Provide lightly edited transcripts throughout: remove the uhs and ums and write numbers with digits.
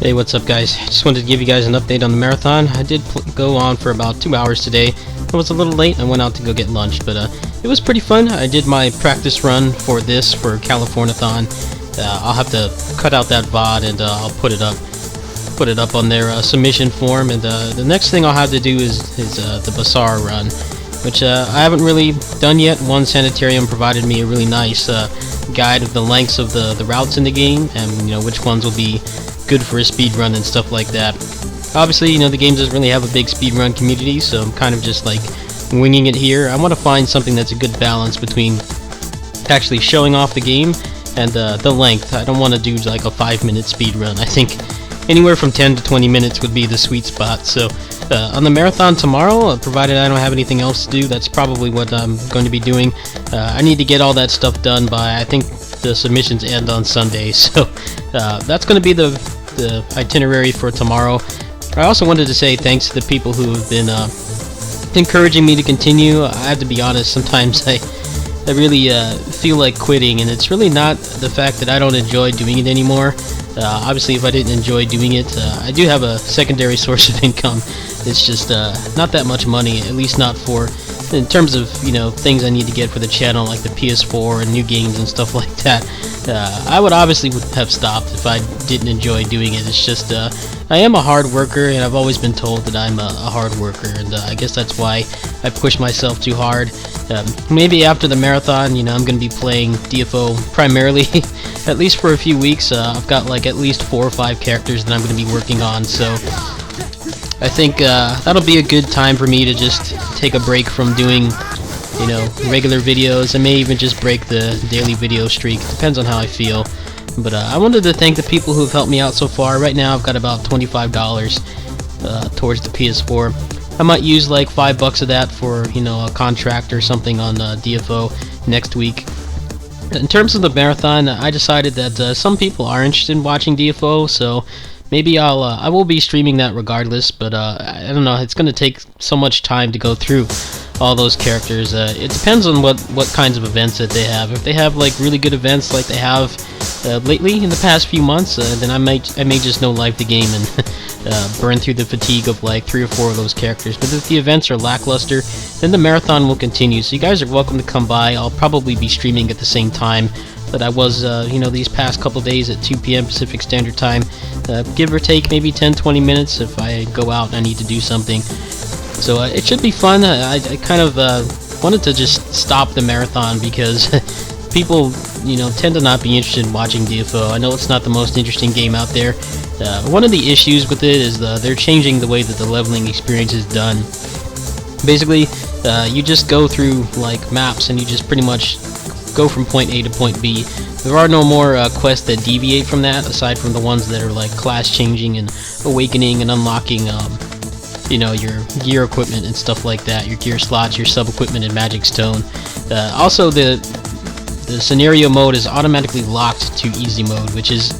Hey, what's up guys? Just wanted to give you guys an update on the marathon. I did go on for about 2 hours today. I was a little late. I went out to go get lunch, but it was pretty fun. I did my practice run for Californiathon. I'll have to cut out that VOD and I'll put it up on their submission form. And the next thing I'll have to do is the Bazaar run, which I haven't really done yet. One Sanitarium provided me a really nice guide of the lengths of the routes in the game, and which ones will be good for a speed run and stuff like that. Obviously, the game doesn't really have a big speed run community, so I'm kind of just like winging it here. I want to find something that's a good balance between actually showing off the game and the length. I don't want to do like a 5-minute speed run. I think anywhere from 10 to 20 minutes would be the sweet spot. So on the marathon tomorrow, provided I don't have anything else to do, that's probably what I'm going to be doing. I need to get all that stuff done by, I think the submissions end on Sunday, so that's going to be the itinerary for tomorrow. I also wanted to say thanks to the people who have been encouraging me to continue. I have to be honest, sometimes I really feel like quitting, and it's really not the fact that I don't enjoy doing it anymore. Obviously, if I didn't enjoy doing it, I do have a secondary source of income. It's just not that much money, at least not in terms of things I need to get for the channel, like the PS4 and new games and stuff like that. I would obviously have stopped if I didn't enjoy doing it. It's just I am a hard worker, and I've always been told that I'm a hard worker, and I guess that's why I push myself too hard. Maybe after the marathon, I'm going to be playing DFO primarily, at least for a few weeks. I've got like at least 4 or 5 characters that I'm going to be working on, so I think that'll be a good time for me to just take a break from doing regular videos. I may even just break the daily video streak. Depends on how I feel. But I wanted to thank the people who have helped me out so far. Right now I've got about $25 towards the PS4. I might use like $5 of that for a contract or something on DFO next week. In terms of the marathon, I decided that some people are interested in watching DFO, so maybe I will be streaming that regardless. But I don't know, it's going to take so much time to go through all those characters. It depends on what kinds of events that they have. If they have like really good events like they have lately in the past few months, then I may just no life the game and burn through the fatigue of like 3 or 4 of those characters. But if the events are lackluster, then the marathon will continue. So you guys are welcome to come by. I'll probably be streaming at the same time that I was these past couple days at 2 p.m. Pacific Standard Time, give or take maybe 10-20 minutes if I go out and I need to do something. So it should be fun. I kind of wanted to just stop the marathon because people tend to not be interested in watching DFO. I know it's not the most interesting game out there. One of the issues with it is they're changing the way that the leveling experience is done. Basically, you just go through like maps and you just pretty much go from point A to point B. There are no more quests that deviate from that, aside from the ones that are like class changing and awakening and unlocking your gear equipment and stuff like that, your gear slots, your sub equipment and magic stone. Also, the scenario mode is automatically locked to easy mode, which is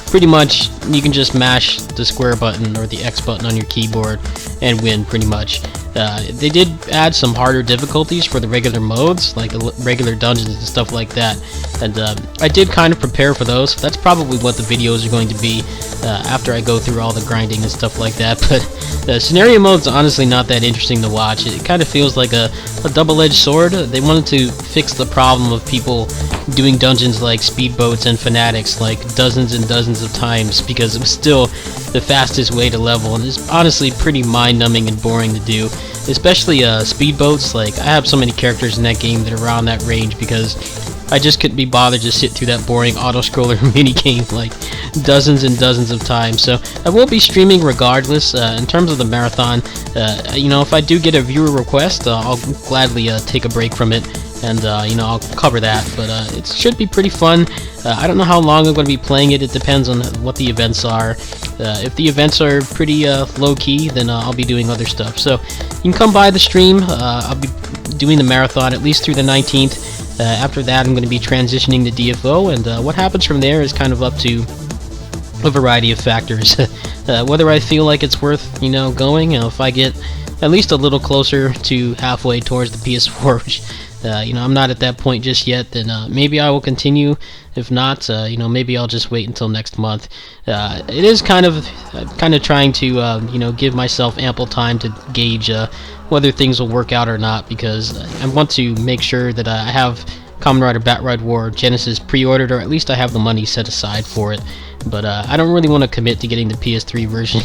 pretty much you can just mash the square button or the X button on your keyboard and win pretty much. They did add some harder difficulties for the regular modes, like regular dungeons and stuff like that, and I did kind of prepare for those. That's probably what the videos are going to be after I go through all the grinding and stuff like that. But the scenario mode's honestly not that interesting to watch. It kind of feels like a double-edged sword. They wanted to fix the problem of people doing dungeons like speedboats and fanatics like dozens and dozens of times, because it was still the fastest way to level, and it's honestly pretty mind-numbing and boring to do, especially speedboats. Like, I have so many characters in that game that are around that range because I just couldn't be bothered to sit through that boring auto-scroller minigame like dozens and dozens of times. So I will be streaming regardless. In terms of the marathon, if I do get a viewer request, I'll gladly take a break from it, and I'll cover that. But it should be pretty fun. I don't know how long I'm going to be playing it. It depends on what the events are. If the events are pretty low-key, then I'll be doing other stuff. So you can come by the stream. I'll be doing the marathon at least through the 19th. After that, I'm going to be transitioning to DFO, and what happens from there is kind of up to a variety of factors. Whether I feel like it's worth, going, if I get at least a little closer to halfway towards the PS4, which I'm not at that point just yet, then maybe I will continue. If not, you know, maybe I'll just wait until next month. It is kind of trying to you know, give myself ample time to gauge whether things will work out or not, because I want to make sure that I have Kamen Rider Batride War Genesis pre-ordered, or at least I have the money set aside for it. But I don't really want to commit to getting the PS3 version.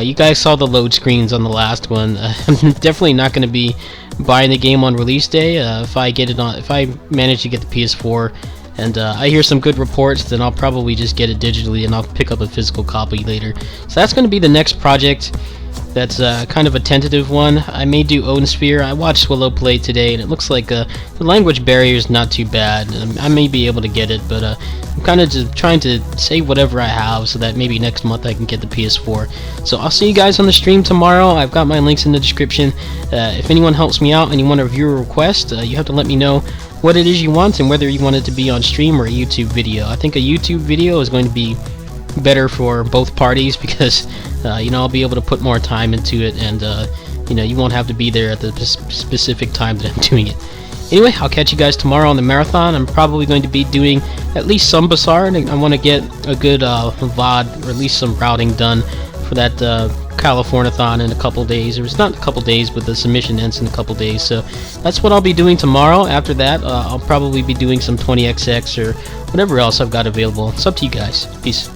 You guys saw the load screens on the last one. I'm definitely not going to be buying the game on release day. If I manage to get the PS4, and I hear some good reports, then I'll probably just get it digitally, and I'll pick up a physical copy later. So that's going to be the next project. That's kind of a tentative one. I may do Odin Sphere. I watched Swallow play today, and it looks like the language barrier is not too bad. I may be able to get it, but I'm kind of just trying to save whatever I have so that maybe next month I can get the PS4. So I'll see you guys on the stream tomorrow. I've got my links in the description. If anyone helps me out and you want to review a request, you have to let me know what it is you want and whether you want it to be on stream or a YouTube video. I think a YouTube video is going to be better for both parties, because you know, I'll be able to put more time into it, and you know, you won't have to be there at the specific time that I'm doing it. Anyway, I'll catch you guys tomorrow on the marathon. I'm probably going to be doing at least some Bazaar, and I want to get a good VOD, or at least some routing done for that Californiathon in a couple days. Or it's not a couple days, but the submission ends in a couple days. So that's what I'll be doing tomorrow. After that, I'll probably be doing some 20XX or whatever else I've got available. It's up to you guys. Peace.